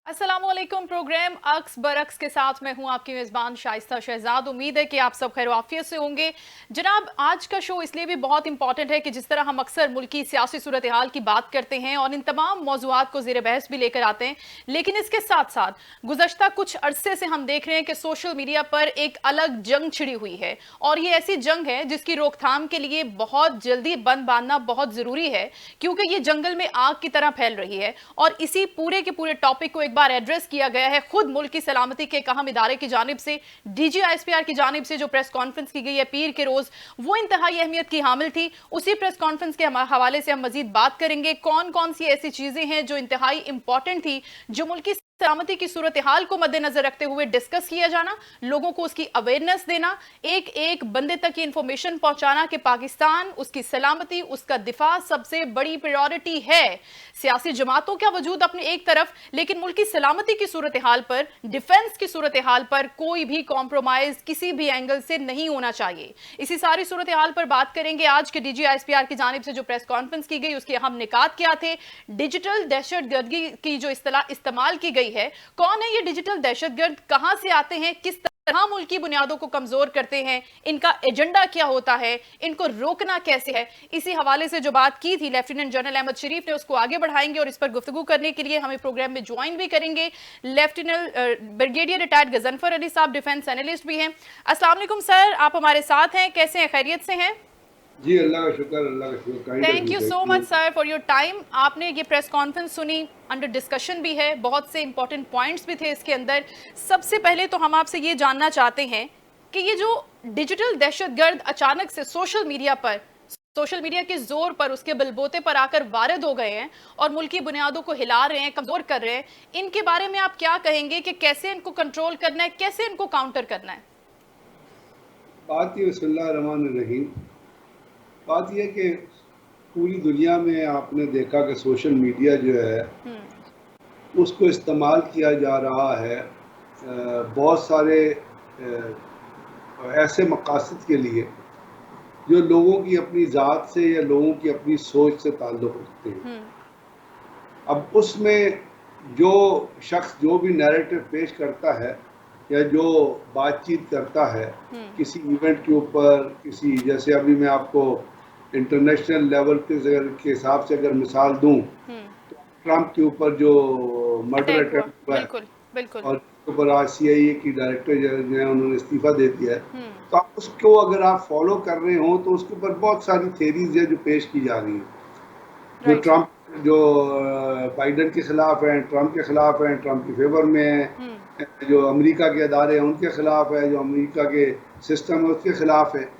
अस्सलामुअलैकुम। प्रोग्राम अक्स बरक्स के साथ मैं हूं आपकी मेजबान शाइस्ता शहजाद। उम्मीद है कि आप सब खैर वाफियत से होंगे। जनाब, आज का शो इसलिए भी बहुत इंपॉर्टेंट है कि जिस तरह हम अक्सर मुल्की सियासी सूरत हाल की बात करते हैं और इन तमाम मौज़ूआत को ज़ेर बहस भी लेकर आते हैं, लेकिन इसके साथ साथ गुज़श्ता कुछ अरसे से हम देख रहे हैं कि सोशल मीडिया पर एक अलग जंग छिड़ी हुई है और ये ऐसी जंग है जिसकी रोकथाम के लिए बहुत जल्दी बंद बांधना बहुत ज़रूरी है, क्योंकि ये जंगल में आग की तरह फैल रही है। और इसी पूरे के पूरे टॉपिक को एक बार एड्रेस किया गया है खुद मुल्क की सलामती के एक अहम इदारे की जानिब से, DGISPR की जानिब से जो प्रेस कॉन्फ्रेंस की गई है पीर के रोज, वो इंतहाई अहमियत की हामिल थी। उसी प्रेस कॉन्फ्रेंस के हवाले से हम मजीद बात करेंगे कौन कौन सी ऐसी चीजें हैं जो इंतहाई इंपॉर्टेंट थी, जो मुल्क की सलामती की सूरत हाल को मद्देनजर रखते हुए डिस्कस किया जाना, लोगों को उसकी अवेयरनेस देना, एक एक बंदे तक की इंफॉर्मेशन पहुंचाना कि पाकिस्तान, उसकी सलामती, उसका दिफा सबसे बड़ी प्रायोरिटी है। सियासी जमातों का वजूद अपने एक तरफ, लेकिन मुल्क की सलामती की सूरत हाल पर, डिफेंस की सूरत हाल पर कोई भी कॉम्प्रोमाइज किसी भी एंगल से नहीं होना चाहिए। इसी सारी सूरत हाल पर बात करेंगे। आज के DGISPR की जानिब से जो प्रेस कॉन्फ्रेंस की गई उसके अहम निकात क्या थे, डिजिटल दहशतगर्दी की जो इस्तेमाल की गई है, कौन है ये डिजिटल दहशतगर्द, कहां से आते हैं, किस तरह मुल्की बुनियादों को कमजोर करते हैं, इनका एजेंडा क्या होता है, इनको रोकना कैसे है। इसी हवाले से जो बात की थी लेफ्टिनेंट जनरल अहमद शरीफ ने, उसको आगे बढ़ाएंगे और इस पर गुफ्तगू करने के लिए हमें प्रोग्राम में ज्वाइन भी करेंगे lieutenant brigadier retired Ghazanfar Ali साहब, डिफेंस एनालिस्ट भी हैं। अस्सलाम वालेकुम सर, आप हमारे साथ हैं, कैसे हैं, खैरियत से हैं? जी, अल्लाह का शुक्र, अल्लाह का शुक्र। Thank you so much sir for your time. आपने ये प्रेस कॉन्फ्रेंस सुनी, अंडर डिस्कशन भी है, बहुत से इंपॉर्टेंट पॉइंट्स भी थे इसके अंदर। सबसे पहले तो हम आपसे ये जानना चाहते हैं कि ये जो डिजिटल दहशतगर्द अचानक से सोशल मीडिया के जोर पर, उसके बलबोते पर आकर वारिद हो गए हैं और मुल्की बुनियादों को हिला रहे हैं, कमजोर कर रहे हैं, इनके बारे में आप क्या कहेंगे कि कैसे इनको कंट्रोल करना है, कैसे इनको काउंटर करना है? बात ये बिस्मिल्लाह रहमान रहीम। बात यह कि पूरी दुनिया में आपने देखा कि सोशल मीडिया जो है उसको इस्तेमाल किया जा रहा है बहुत सारे ऐसे मकासद के लिए जो लोगों की अपनी ज़ात से या लोगों की अपनी सोच से ताल्लुक़ रखते हैं। अब उसमें जो शख्स जो भी नैरेटिव पेश करता है या जो बातचीत करता है किसी इवेंट के ऊपर, किसी, जैसे अभी मैं आपको इंटरनेशनल लेवल के हिसाब से अगर मिसाल दूं तो ट्रंप के ऊपर जो मर्डर अटेम्प्ट हुआ है बिल्कुल बिल्कुल, और उसके ऊपर आज CIA की डायरेक्टर जो है उन्होंने इस्तीफा दे दिया है, तो आप उसको अगर आप फॉलो कर रहे हो तो उसके ऊपर बहुत सारी थेरीज है जो पेश की जा रही हैं। जो ट्रंप, जो बाइडन के खिलाफ हैं, ट्रंप के खिलाफ हैं, ट्रंप के फेवर में हैं, जो अमेरिका के अदारे हैं उनके खिलाफ है, जो अमेरिका के सिस्टम है उसके खिलाफ है।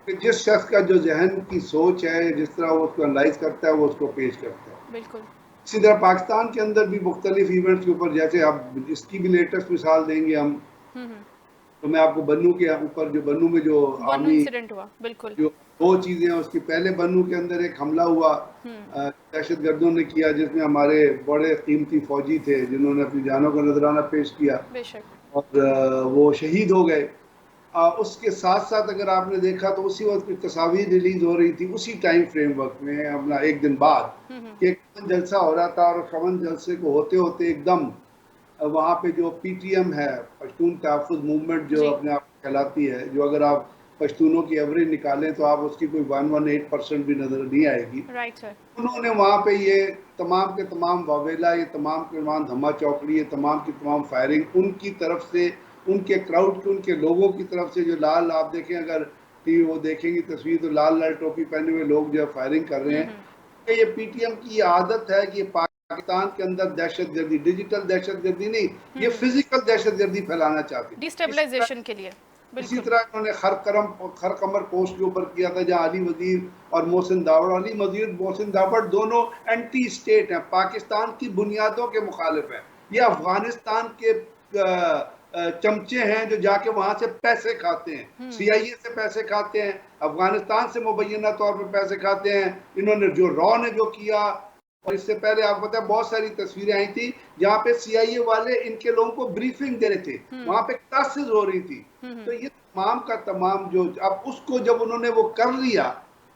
कि जिस शख्स का जो जहन की सोच है, जिस तरह वो उसको एनालाइज करता है, वो उसको पेश करता है। बिल्कुल। इसी तरह पाकिस्तान के अंदर भी मुख्तलिफ इवेंट्स के ऊपर, जैसे अब इसकी भी लेटेस्ट मिसाल देंगे हम, तो मैं आपको बन्नू के ऊपर, जो बन्नू में जो आर्मी इंसिडेंट हुआ, बिल्कुल, जो दो चीजें हैं, उसके पहले बन्नू के अंदर एक हमला हुआ दहशतगर्दों ने किया, जिसमें हमारे बड़े कीमती फौजी थे जिन्होंने अपनी जानों का नजराना पेश किया और वो शहीद हो गए। उसके साथ साथ अगर आपने देखा तो उसी वक्त की तस्वीर रिलीज हो रही थी उसी टाइम फ्रेमवर्क में, अपना एक दिन बाद कि एक जलसा हो रहा था और खमन जलसे को होते होते एकदम वहाँ पे जो PTM है, पश्तून तहफ़्फ़ुज़ मूवमेंट, जो अपने आप कहलाती है, जो अगर आप पश्तूनों की एवरेज निकालें तो आप उसकी कोई 118% भी नजर नहीं आएगी। Right sir. उन्होंने वहाँ पे ये तमाम के तमाम वावेला, ये तमाम के तमाम धमा चौकड़ी, ये तमाम की तमाम फायरिंग उनकी तरफ से, उनके क्राउड के, उनके लोगों की तरफ से, जो लाल, आप देखें अगर टीवी वो देखेंगी तस्वीर, तो लाल लाल टोपी पहने हुए लोग जो फायरिंग कर रहे हैं। ये PTM की आदत है कि पाकिस्तान के अंदर दहशतगर्दी, डिजिटल दहशतगर्दी नहीं, ये फिजिकल दहशतगर्दी फैलाना चाहते हैं, डिस्टेबलाइजेशन के लिए। इसी तरह उन्होंने खर कमर पोस्ट के ऊपर किया था, जहाँ अली वजीर और मोहसिन दावड़, अली वजीर मोहसिन दावड़ दोनों एंटी स्टेट हैं, पाकिस्तान की बुनियादों के मुखालिफ हैं। ये अफगानिस्तान के चमचे हैं जो जाके वहां से पैसे खाते हैं, CIA से पैसे खाते हैं, अफगानिस्तान से मुबैना तौर पर पैसे खाते हैं। इन्होंने जो रॉ ने जो किया, और इससे पहले आपको पता है बहुत सारी तस्वीरें आई थी जहाँ पे CIA वाले इनके लोगों को ब्रीफिंग दे रहे थे, वहां पे क्लासेस हो रही थी। तो ये तमाम का तमाम जो, अब उसको जब उन्होंने वो कर लिया,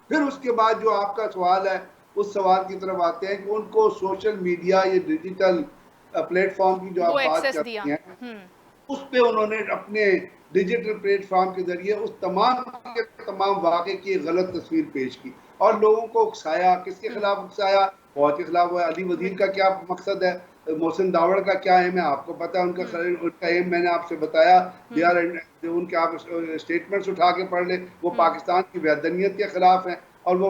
फिर उसके बाद जो आपका सवाल है उस सवाल की तरफ आते हैं कि उनको सोशल मीडिया, ये डिजिटल प्लेटफॉर्म की जो आप वो बात एक्सेस कर दिया। रही हैं, उस पे उन्होंने अपने डिजिटल प्लेटफॉर्म के जरिए उस तमाम के तमाम वाक़े की एक गलत तस्वीर पेश की और लोगों को उकसाया। किसके खिलाफ उकसाया? फौज के खिलाफ। अली वजीर का क्या मकसद है? मोहसिन दावड़ का क्या एम है? आपको पता है उनका एम मैंने आपसे बताया। दे आर उनके आप स्टेटमेंट्स उठा के पढ़ ले, वो पाकिस्तान की वैधनियत के खिलाफ हैं। और वो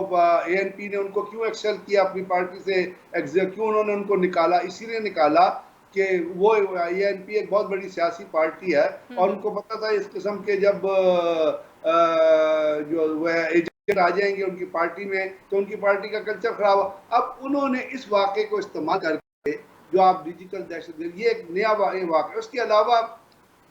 ANP ने उनको क्यों एक्सेल किया अपनी पार्टी से, क्यों उन्होंने उनको निकाला? इसीलिए निकाला कि वो ANP एक बहुत बड़ी सियासी पार्टी है और उनको पता था इस किस्म के जब जो वह एजेंट आ जाएंगे उनकी पार्टी में तो उनकी पार्टी का कल्चर खराब हो। अब उन्होंने इस वाक़े को इस्तेमाल करके जो आप डिजिटल दहशतगर्द, ये एक नया वाक़ा। उसके अलावा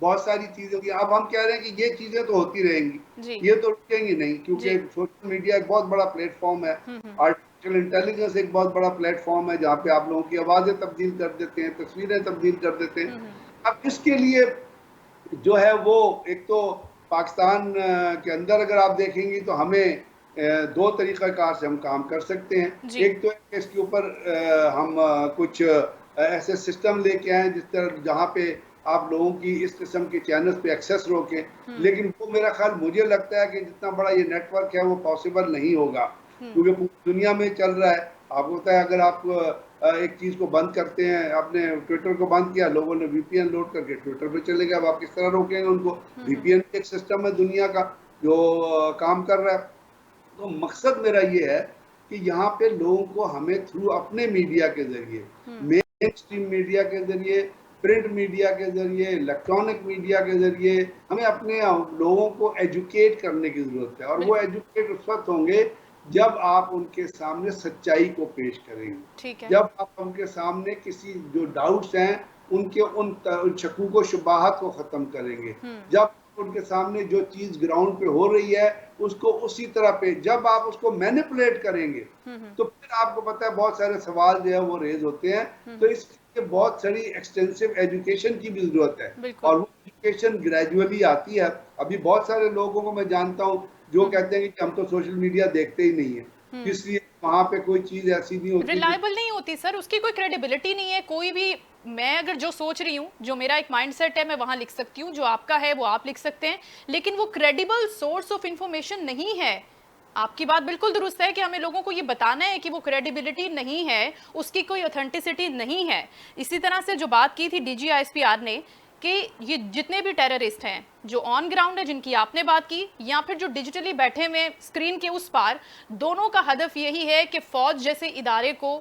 बहुत सारी चीजें होती हैं। अब हम कह रहे हैं कि ये चीजें तो होती रहेंगी, ये तो रुकेंगी नहीं, क्योंकि सोशल मीडिया एक बहुत बड़ा प्लेटफॉर्म है। आर्टिफिशियल इंटेलिजेंस एक बहुत बड़ा प्लेटफॉर्म है जहाँ पे आप लोगों की आवाजें तब्दील कर देते हैं, तस्वीरें तब्दील कर देते हैं। अब इसके लिए जो है वो एक तो पाकिस्तान के अंदर अगर आप देखेंगी तो हमें दो तरीक़ाकार से हम काम कर सकते हैं। एक तो इसके ऊपर हम कुछ ऐसे सिस्टम लेके आए जिस तरह जहाँ पे आप लोगों की इस किस्म के चैनल्स पे एक्सेस रोकें। लेकिन वो मेरा ख्याल मुझे लगता है कि जितना बड़ा ये नेटवर्क है वो पॉसिबल नहीं होगा, क्योंकि पूरी दुनिया में चल रहा है। आपको पता है अगर आप एक चीज को बंद करते हैं, आपने ट्विटर को बंद किया, लोगों ने VPN लोड करके ट्विटर पे चले गए, अब आप किस तरह रोकेंगे उनको? VPN एक सिस्टम है दुनिया का जो काम कर रहा है। तो मकसद मेरा ये है कि यहाँ पे लोगों को हमें थ्रू अपने मीडिया के जरिए, मेन स्ट्रीम मीडिया के जरिए, प्रिंट मीडिया के जरिए, इलेक्ट्रॉनिक मीडिया के जरिए हमें अपने लोगों को एजुकेट करने की जरूरत है। और वो एजुकेट उस वक्त होंगे जब आप उनके सामने सच्चाई को पेश करेंगे, जब आप उनके सामने किसी जो डाउट्स हैं उनके उन शकूक शुबाहत को खत्म करेंगे, जब उनके सामने जो चीज ग्राउंड पे हो रही है उसको उसी तरह पे, जब आप उसको मैनिपुलेट करेंगे तो फिर आपको पता है बहुत सारे सवाल जो है वो रेज होते हैं। तो इसके बहुत सारी एक्सटेंसिव एजुकेशन की भी जरूरत है और वो एजुकेशन ग्रेजुअली आती है। अभी बहुत सारे लोगों को मैं जानता हूँ जो कहते हैं कि हम तो सोशल मीडिया देखते ही नहीं है, इसलिए वहां पे कोई चीज ऐसी नहीं होती, रिलायबल नहीं होती सर, उसकी कोई क्रेडिबिलिटी नहीं है। कोई भी, मैं अगर जो सोच रही हूँ, जो मेरा एक माइंडसेट है, मैं वहां लिख सकती हूँ, जो आपका है वो आप लिख सकते हैं, लेकिन वो क्रेडिबल सोर्स ऑफ इंफॉर्मेशन नहीं है। आपकी बात बिल्कुल दुरुस्त है कि हमें लोगों को ये बताना है कि वो क्रेडिबिलिटी नहीं है, उसकी कोई ऑथेंटिसिटी नहीं है। इसी तरह से जो बात की थी DGISPR ने कि ये जितने भी टेररिस्ट हैं जो ऑन ग्राउंड है, जिनकी आपने बात की, या फिर जो डिजिटली बैठे हुए स्क्रीन के उस पार, दोनों का हदफ यही है कि फौज जैसे इदारे को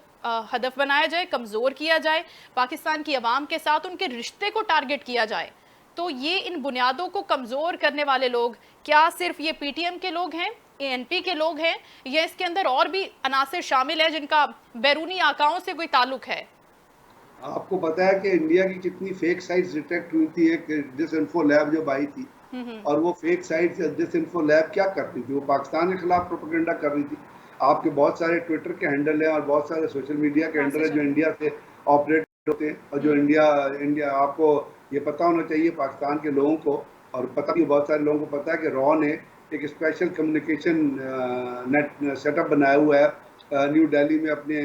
हदफ बनाया जाए, कमज़ोर किया जाए, पाकिस्तान की आवाम के साथ उनके रिश्ते को टारगेट किया जाए। तो ये इन बुनियादों को कमज़ोर करने वाले लोग क्या सिर्फ ये PTM के लोग हैं, ANP के लोग हैं, या इसके अंदर और भी अनासिर शामिल है जिनका बैरूनी आकाओं से कोई ताल्लुक है? आपको पता है कि इंडिया की कितनी फेक साइट्स डिटेक्ट हुई थी? एक डिसइंफो लैब जब आई थी, और वो फेक साइट्स डिसइंफो लैब क्या करती थी? वो पाकिस्तान के खिलाफ प्रोपेगेंडा कर रही थी। आपके बहुत सारे ट्विटर के हैंडल हैं और बहुत सारे सोशल मीडिया के हैंडल हैं जो इंडिया से ऑपरेट होते हैं, और जो इंडिया आपको ये पता होना चाहिए पाकिस्तान के लोगों को, और पता भी बहुत सारे लोगों को पता है कि रॉ ने एक स्पेशल कम्युनिकेशन नेट सेटअप बनाया हुआ है न्यू दिल्ली में अपने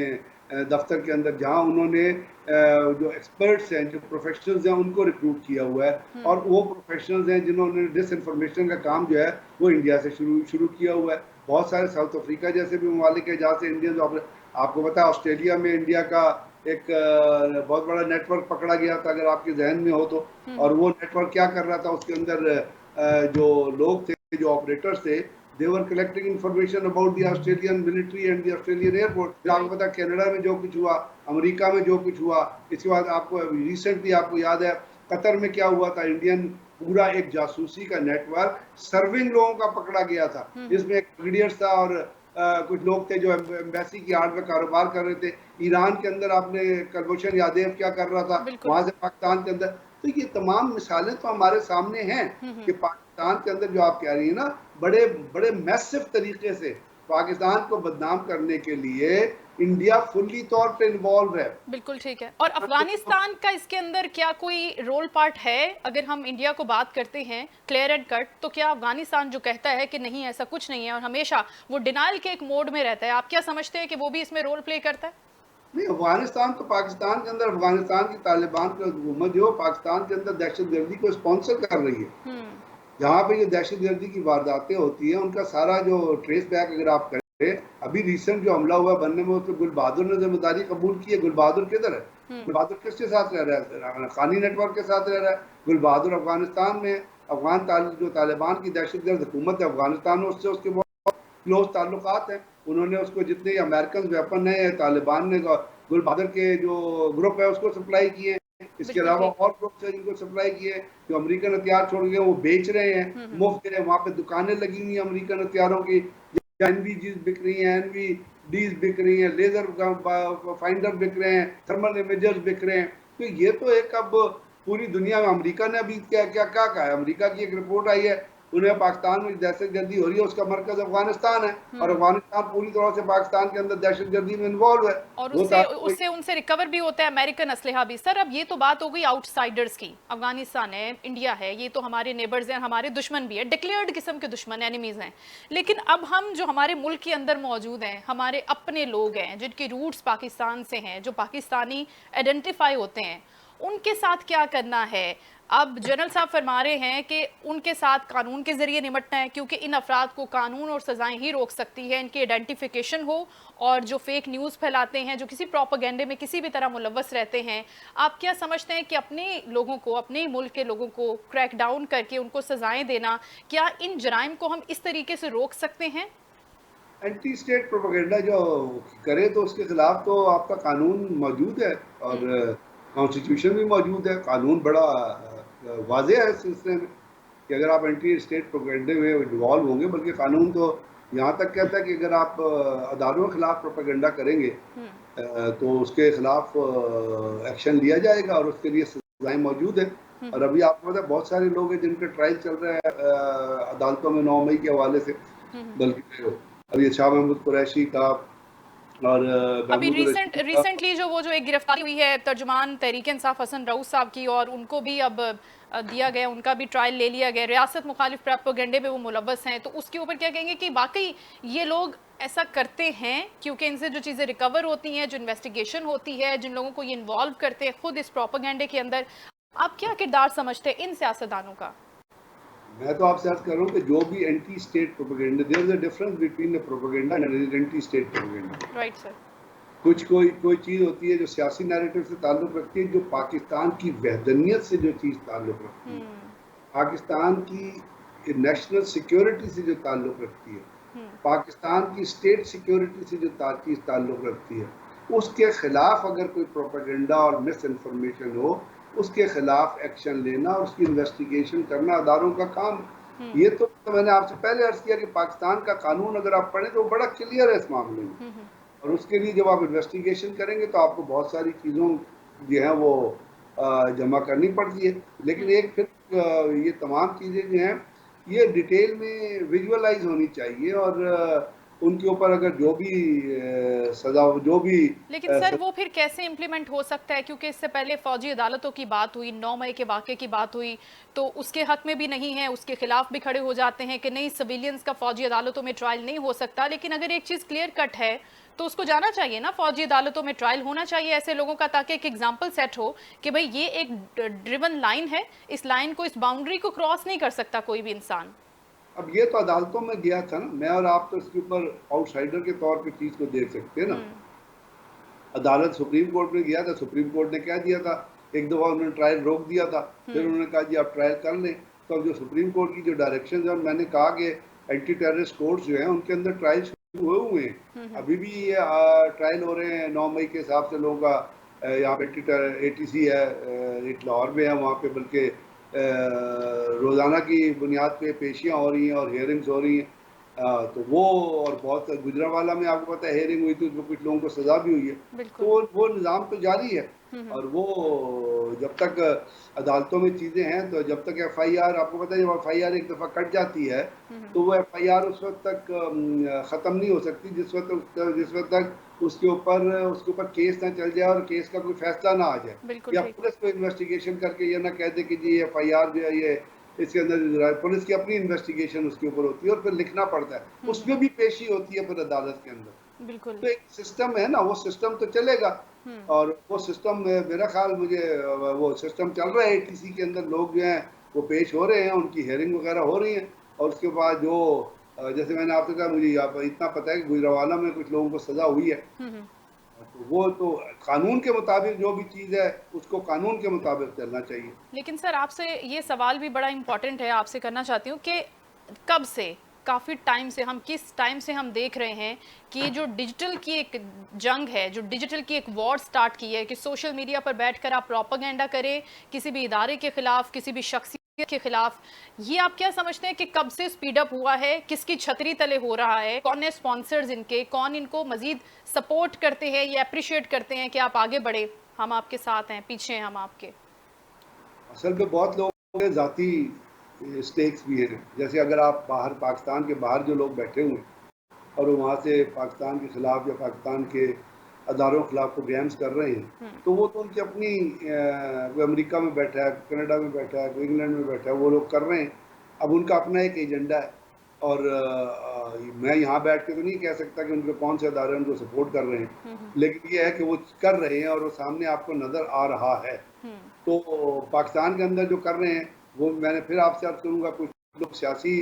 दफ्तर के अंदर, जहां उन्होंने जो एक्सपर्ट्स हैं, जो प्रोफेशनल्स हैं, उनको रिक्रूट किया हुआ है। और वो प्रोफेशनल्स हैं जिन्होंने डिसइंफॉर्मेशन का काम जो है वो इंडिया से शुरू किया हुआ है। बहुत सारे साउथ अफ्रीका जैसे भी ममालिक है जहाँ से इंडियन, आपको पता है ऑस्ट्रेलिया में इंडिया का एक बहुत बड़ा नेटवर्क पकड़ा गया था, अगर आपके जहन में हो तो। और वो नेटवर्क क्या कर रहा था? उसके अंदर जो लोग थे, जो ऑपरेटर्स थे, they were collecting information about the Australian military and the Australian airport। आपको पता कनाडा में जो कुछ हुआ, अमेरिका में जो कुछ हुआ, इसके बाद आपको रिसेंटली आपको याद है कतर में क्या हुआ था? इंडियन पूरा एक जासूसी का नेटवर्क सर्विंग लोगों का पकड़ा गया था, जिसमें एक ब्रिगेडियर्स था और कुछ लोग थे जो एम्बेसी की आड़ में कारोबार कर रहे थे। ईरान के अंदर आपने कुलभूषण यादव क्या कर रहा था वहां से पाकिस्तान के अंदर। तो ये तमाम मिसालें तो हमारे सामने हैं कि पाकिस्तान के अंदर जो आप कह रही है ना, बड़े बड़े मैसिव तरीके से पाकिस्तान को बदनाम करने के लिए इंडिया फुल्ली तौर पे इन्वॉल्व है। बिल्कुल ठीक है। और अफगानिस्तान का इसके अंदर क्या कोई रोल पार्ट है? अगर हम इंडिया को बात करते हैं क्लियर एंड कट, तो क्या अफगानिस्तान जो कहता है कि नहीं ऐसा कुछ नहीं है और हमेशा वो डिनाइल के एक मोड में रहता है, आप क्या समझते हैं कि वो भी इसमें रोल प्ले करता है? नहीं, अफगानिस्तान तो पाकिस्तान के अंदर, अफगानिस्तान की तालिबान की हुकूमत जो पाकिस्तान के अंदर दहशतगर्दी को स्पॉन्सर कर रही है। हम्म। जहाँ पे ये दहशतगर्दी की वारदातें होती हैं उनका सारा जो ट्रेस बैक अगर आप करें, अभी रिसेंट जो हमला हुआ बनने में उसमें गुल बहादुर ने जिम्मेदारी कबूल की है। गुल बहादुर किधर है? हम्म। गुल बहादुर किसके साथ रह रहा है? खानी नेटवर्क के साथ रह रहा है। गुल बहादुर अफगानिस्तान में जो तालिबान की दहशतगर्द हुकूमत है अफगानिस्तान में, उससे उसके क्लोज ताल्लुकात हैं। उन्होंने उसको जितने अमेरिकन वेपन है तालिबान ने गुल बहादुर के जो ग्रुप है उसको सप्लाई किए। इसके बिल्कुल अलावा ठीक। और ग्रुप है जिनको सप्लाई किए। जो अमेरिकन हथियार छोड़ गए वो बेच रहे हैं हम्म। मुफ्त के। वहाँ पे दुकानें लगी हुई हैं अमेरिकन हथियारों की, एनवीजीज बिक रही हैं, एनवी डीज बिक रही हैं, लेजर फाइंडर बिक रहे हैं, थर्मल इमेजर्स बिक रहे हैं। तो ये तो एक अब पूरी दुनिया में अमेरिका ने अभी क्या क्या क्या कहा है। अमेरिका की एक रिपोर्ट आई है, उन्हें पाकिस्तान में दहशतगर्दी हो रही है उसका मरकज अफगानिस्तान है, और अफगानिस्तान पूरी तरह से पाकिस्तान के अंदर दहशतगर्दी में इन्वॉल्व है। और वो उससे उससे उनसे रिकवर भी होता है अमेरिकन असलहा भी। सर अब ये तो बात हो गई आउटसाइडर्स की, अफगानिस्तान है, इंडिया है, ये तो हमारे नेबर्स हैं, हमारे दुश्मन भी है, डिक्लेयर्ड किस्म के दुश्मन एनिमीज हैं। लेकिन अब हम जो हमारे मुल्क के अंदर मौजूद हैं, हमारे अपने लोग हैं जिनके रूट्स पाकिस्तान से हैं, जो पाकिस्तानी आइडेंटिफाई होते हैं, उनके साथ क्या करना है? अब जनरल साहब फरमा रहे हैं कि उनके साथ कानून के जरिए निपटना है, क्योंकि इन अफराद को कानून और सजाएं ही रोक सकती है, इनकी आइडेंटिफिकेशन हो, और जो फेक न्यूज़ फैलाते हैं, जो किसी प्रोपेगेंडे में किसी भी तरह मुलव्वस रहते हैं। आप क्या समझते हैं कि अपने लोगों को, अपने मुल्क के लोगों को क्रैक डाउन करके उनको सजाएं देना, क्या इन जराइम को हम इस तरीके से रोक सकते हैं? एंटी स्टेट प्रोपेगेंडा जो करे तो उसके खिलाफ तो आपका कानून मौजूद है, और कॉन्स्टिट्यूशन भी मौजूद है। कानून बड़ा वाज़ेह है इस सिलसिले में कि अगर आप एंटी स्टेट प्रोपेगेंडे में इन्वॉल्व होंगे, बल्कि कानून तो यहाँ तक कहता है कि अगर आप अदालतों के खिलाफ प्रोपेगेंडा करेंगे तो उसके खिलाफ एक्शन लिया जाएगा, और उसके लिए सजाएं मौजूद है। और अभी आपको पता है बहुत सारे लोग हैं जिनका ट्रायल चल रहा है अदालतों में 9 मई के हवाले से। बल्कि अभी शाह महमूद कुरैशी का और अभी महमूद रशीद का। रिसेंटली जो एक गिरफ्तारी हुई है तर्जुमान तहरीक इंसाफ हसन रऊफ साहब की, और उनको भी अब दिया गया, उनका भी ट्रायल ले लिया गया, रियासत मुखालिफ प्रोपेगेंडे में वो मुलव्वस हैं। तो उसके ऊपर क्या कहेंगे कि वाकई ये लोग ऐसा करते हैं क्योंकि इनसे जो चीज़ें रिकवर होती हैं, जो इन्वेस्टिगेशन होती है, जिन लोगों को ये इन्वॉल्व करते हैं खुद इस प्रोपेगेंडे के अंदर, आप क्या किरदार समझते हैं इन सियासतदानों का? मैं तो आपसे अर्ज कर रहा हूँ कि जो भी anti state propaganda, there is a difference between the propaganda and anti state propaganda. Right sir. कुछ कोई चीज़ होती है जो सियासी नैरेटिव से ताल्लुक़ रखती है, जो पाकिस्तान की वहदनियत से जो चीज़ ताल्लुक़ रखती है, पाकिस्तान की नेशनल सिक्योरिटी से जो ताल्लुक़ रखती है, पाकिस्तान की स्टेट सिक्योरिटी से जो चीज़ ताल्लुक़ रखती है, उसके ख़िलाफ़ अगर कोई प्रोपेगेंडा और मिस इन्फॉर्मेशन हो, उसके ख़िलाफ़ एक्शन लेना और उसकी इन्वेस्टिगेशन करना अदारों का काम। ये तो मैंने आपसे पहले अर्ज़ किया कि पाकिस्तान का कानून अगर आप पढ़ें तो बड़ा क्लियर है इस मामले में। और उसके लिए जब आप इन्वेस्टिगेशन करेंगे तो आपको बहुत सारी चीज़ों जो हैं वो जमा करनी पड़ती है। लेकिन एक फिर ये तमाम चीज़ें जो हैं ये डिटेल में विजुअलाइज होनी चाहिए, और उनके ऊपर अगर जो भी सज़ा जो भी लेकिन सर वो फिर कैसे इम्प्लीमेंट हो सकता है? क्योंकि इससे पहले फौजी अदालतों की बात हुई, 9 मई के वाक़े की बात हुई, तो उसके हक में भी नहीं है, उसके खिलाफ भी खड़े हो जाते हैं कि नहीं, सिविलियंस का फौजी अदालतों में ट्रायल नहीं हो सकता। लेकिन अगर एक चीज़ क्लियर कट है तो उसको जाना चाहिए ना, फौजी अदालतों में ट्रायल होना चाहिए ऐसे लोगों का, ताकि एक एग्जाम्पल सेट हो कि भाई ये एक ड्रिवन लाइन है, इस लाइन को, इस बाउंड्री को क्रॉस नहीं कर सकता कोई भी इंसान। अब ये तो अदालतों में गया था ना, मैं और आप तो इसके ऊपर आउटसाइडर के तौर पे चीज़ को देख सकते हैं ना। अदालत सुप्रीम कोर्ट में गया था, सुप्रीम कोर्ट ने क्या दिया था, एक दफ़ा उन्होंने ट्रायल रोक दिया था, फिर उन्होंने कहा जी आप ट्रायल कर लें। तो अब जो सुप्रीम कोर्ट की जो डायरेक्शन है, और मैंने कहा कि एंटी टेररिस्ट कोर्ट्स जो हैं उनके अंदर ट्रायल हुए हैं, अभी भी ये ट्रायल हो रहे हैं 9 मई के हिसाब से लोगों का। यहाँ पे ATC है, एक लाहौर में है, वहाँ पे बल्कि रोज़ाना की बुनियाद पे पेशियाँ हो रही हैं और हेयरिंग्स हो रही हैं। तो वो, और बहुत गुजरांवाला में आपको पता है हेयरिंग हुई थी, उसमें कुछ लोगों को सज़ा भी हुई है। तो वो निज़ाम तो जारी है, और वो जब तक अदालतों में चीज़ें हैं, तो जब तक FIR, आपको पता है जब FIR एक दफ़ा कट जाती है तो वो FIR उस वक्त तक ख़त्म नहीं हो सकती जिस वक्त तक उसके ऊपर केस ना चल जाए और केस का कोई फैसला ना आ जाए, या पुलिस को इन्वेस्टिगेशन करके ये ना कह दे कि जी FIR जो है ये इसके अंदर पुलिस की अपनी इन्वेस्टिगेशन उसके ऊपर होती है और फिर लिखना पड़ता है, उसमें भी पेशी होती है फिर अदालत के अंदर। बिल्कुल। तो एक सिस्टम है ना, वो सिस्टम तो चलेगा। और वो सिस्टम मेरा ख्याल मुझे वो सिस्टम चल रहा है एटीसी के अंदर, लोग जो हैं वो पेश हो रहे हैं, उनकी हेयरिंग वगैरह हो रही है। और उसके बाद जो जैसे मैंने आपसे कहा, मुझे आप इतना पता है कि गुजरावाला में कुछ लोगों को सजा हुई है। तो वो तो कानून के मुताबिक जो भी चीज़ है उसको कानून के मुताबिक चलना चाहिए। लेकिन सर आपसे ये सवाल भी बड़ा इम्पोर्टेंट है, आपसे करना चाहती हूँ कि कब से, काफ़ी टाइम से, हम किस टाइम से हम देख रहे हैं कि जो डिजिटल की एक जंग है, जो डिजिटल की एक वॉर स्टार्ट की है कि सोशल मीडिया पर बैठकर आप प्रोपेगेंडा करें किसी भी इदारे के खिलाफ, किसी भी शख्सियत के खिलाफ, ये आप क्या समझते हैं कि कब से स्पीड अप हुआ है, किसकी छतरी तले हो रहा है, कौन है स्पॉन्सर्स इनके, कौन इनको मजीद सपोर्ट करते हैं या अप्रिशिएट करते हैं कि आप आगे बढ़े, हम आपके साथ हैं, पीछे हैं हम आपके? असल में बहुत लोगों के ज़ाती स्टेक्स भी हैं। जैसे अगर आप बाहर, पाकिस्तान के बाहर जो लोग बैठे हुए हैं और वो वहाँ से पाकिस्तान के ख़िलाफ़ या पाकिस्तान के अदारों के ख़िलाफ़ प्रोग्राम्स कर रहे हैं, तो वो तो उनकी अपनी कोई अमेरिका में बैठा है, कनाडा में बैठा है, कोई इंग्लैंड में बैठा है, वो लोग कर रहे हैं। अब उनका अपना एक एजेंडा है। और मैं यहाँ बैठ के तो नहीं कह सकता कि उनके कौन से अदारे उनको सपोर्ट कर रहे हैं, लेकिन ये है कि वो कर रहे हैं और वो सामने आपको नज़र आ रहा है। तो पाकिस्तान के अंदर जो कर रहे हैं, वो मैंने फिर आपसे अर्ज़ करूँगा, कुछ लोग सियासी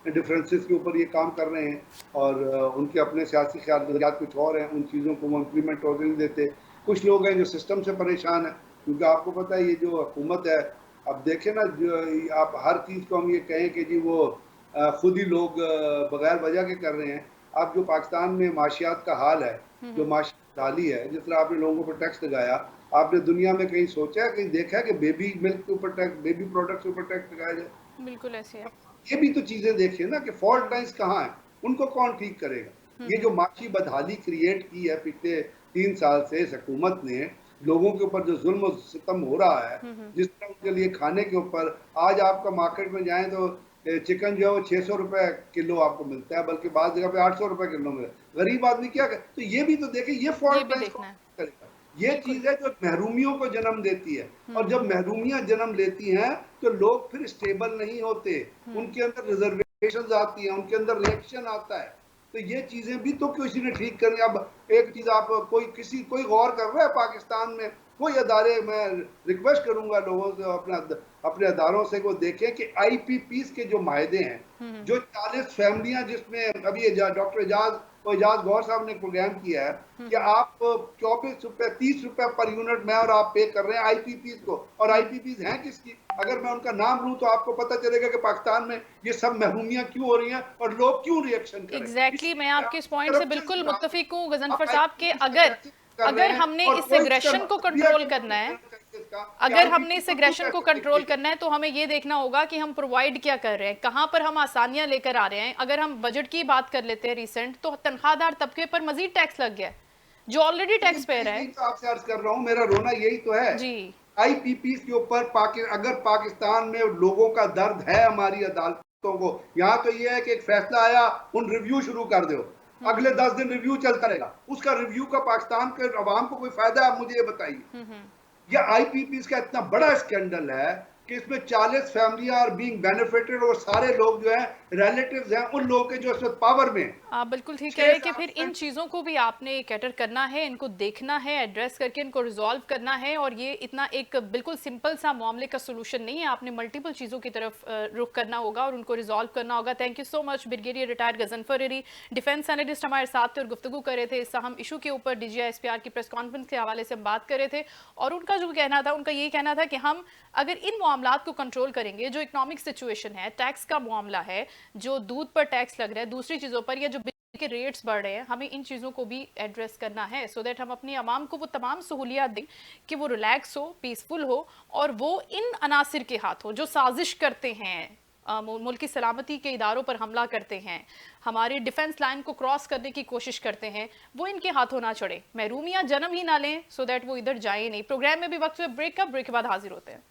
डिफरेंसेस के ऊपर ये काम कर रहे हैं और उनके अपने सियासी ख्यालात कुछ और हैं, उन चीज़ों को वो इम्प्लीमेंट होने नहीं देते। कुछ लोग हैं जो सिस्टम से परेशान हैं, क्योंकि आपको पता है ये जो हुकूमत है, अब देखें ना, जो आप हर चीज़ को हम ये कहें कि जी वो खुद ही लोग बगैर वजह के कर रहे हैं। अब जो पाकिस्तान में माशियात का हाल है, जो माशियात हाली है, जिस तरह आपने लोगों पर टैक्स लगाया, आपने दुनिया में कहीं सोचा है, कहीं देखा है कि बेबी मिल्क के ऊपर टैक्स, बेबी प्रोडक्ट्स के ऊपर टैक्स लगाया जाए? बिल्कुल ऐसे है। ये भी तो चीजें देखिए ना कि फॉल्ट लाइंस कहाँ हैं, उनको कौन ठीक करेगा? ये जो माशी बदहाली क्रिएट की है पिछले 3 साल से इस हुकूमत ने, लोगों के ऊपर जो जुल्म और सितम हो रहा है, जिस तरह उनके लिए खाने के ऊपर, आज आपका मार्केट में जाएं तो चिकन जो है वो 600 रुपए किलो आपको मिलता है, बल्कि बाज़ जगह पे 800 रुपए किलो में। गरीब आदमी क्या करे? तो ये भी तो देखें, ये ये फॉल्ट भी लाइंस देखना कौन है। करेगा? ये बिल्कुल। चीज़ है जो महरूमियों को जन्म देती है, और जब महरूमियाँ जन्म लेती हैं तो लोग फिर स्टेबल नहीं होते, उनके अंदर रिजर्वेशंस आती हैं, उनके अंदर रिएक्शन आता है। तो ये चीज़ें भी तो किसी ने ठीक करनी। अब एक चीज़, आप कोई गौर कर रहा है पाकिस्तान में, कोई अदारे, मैं रिक्वेस्ट करूंगा लोगों से, अपने अदारों से, वो देखें कि आईपीपीस के जो मायदे हैं, जो 40 फैमिलियां, जिसमें अभी डॉक्टर एजाज गौर साहब ने प्रोग्राम किया है कि आप 24 रुपए 30 रुपए पर यूनिट में और आप पे कर रहे हैं आईपीपीस को। और आईपीपीस हैं किसकी? अगर मैं उनका नाम लूं तो आपको पता चलेगा कि पाकिस्तान में ये सब महरूमियां क्यों हो रही हैं और लोग क्यों रिएक्शन करें। एग्जैक्टली, मैं आपके इस पॉइंट से करप्शन बिल्कुल की बात मुत्तफिक हूँ आप गजनफर साहब के आईपीपीस का अगर टैक्सेस कर रहे अगर हैं, हमने और इस कोई इसका एग्रेशन को मतलब भी है कंट्रोल कि करना है, इसका कि अगर हमने आईपीपीस इस को क्यों एग्रेशन को पैसे कंट्रोल देंगे। करना है तो हमें ये देखना होगा कि हम प्रोवाइड क्या कर रहे हैं, कहाँ पर हम आसानियां लेकर आ रहे हैं। अगर हम बजट की बात कर लेते हैं रिसेंट, तो तनख्वाहदार तबके पर मजीद टैक्स लग गया है, जो ऑलरेडी टैक्स पेयर है। यही तो आपसे अर्ज कर रहा हूँ, मेरा रोना यही तो है। जी। आईपीपी के ऊपर अगर पाकिस्तान में लोगों का दर्द है, हमारी अदालतों को, यहाँ तो ये है कि एक फैसला आया, उन रिव्यू शुरू कर दो, अगले 10 दिन रिव्यू चलता रहेगा। उसका रिव्यू का पाकिस्तान के अवाम को कोई फायदा है? आप मुझे ये बताइए। ये आईपीपी का इतना बड़ा स्कैंडल है कि इसमें 40 फैमिलियां आर बीइंग बेनिफिटेड, और सारे लोग जो है रिलेटिव्स हैं उन लोगों के जो इस वक्त पावर में। आप बिल्कुल ठीक कह रहे हैं कि फिर इन 6-7% चीज़ों को भी आपने कैटर करना है, इनको देखना है, एड्रेस करके इनको रिजॉल्व करना है। और ये इतना एक बिल्कुल सिंपल सा मामले का सोल्यूशन नहीं है, आपने मल्टीपल चीज़ों की तरफ रुख करना होगा और उनको रिजॉल्व करना होगा। Thank you so much brigadier retired Ghazanfar Ali, defence analyst हमारे साथ थे और गुफ्तगू कर रहे थे इस अहम इशू के ऊपर। DGI-SPR की प्रेस कॉन्फ्रेंस के हवाले से हम बात कर रहे थे और उनका जो कहना था, उनका ये कहना था कि हम अगर इन मामलात को कंट्रोल करेंगे, जो इकोनॉमिक सिचुएशन है, टैक्स का मामला है, जो दूध पर टैक्स लग रहा है, दूसरी चीज़ों पर, या जो के रेट्स बढ़ रहे हैं, हमें इन चीज़ों को भी एड्रेस करना है सो दैट हम अपनी आवाम को वो तमाम सहूलियात दें कि वो रिलैक्स हो, पीसफुल हो, और वो इन अनासिर के हाथ हो जो साजिश करते हैं, मुल्क की सलामती के इदारों पर हमला करते हैं, हमारी डिफेंस लाइन को क्रॉस करने की कोशिश करते हैं, वो इनके हाथों ना चढ़े, महरूमियाँ जन्म ही ना लें, सो दैट वो इधर जाए नहीं। प्रोग्राम में भी वक्त ब्रेक का, ब्रेक के बाद हाजिर होते हैं।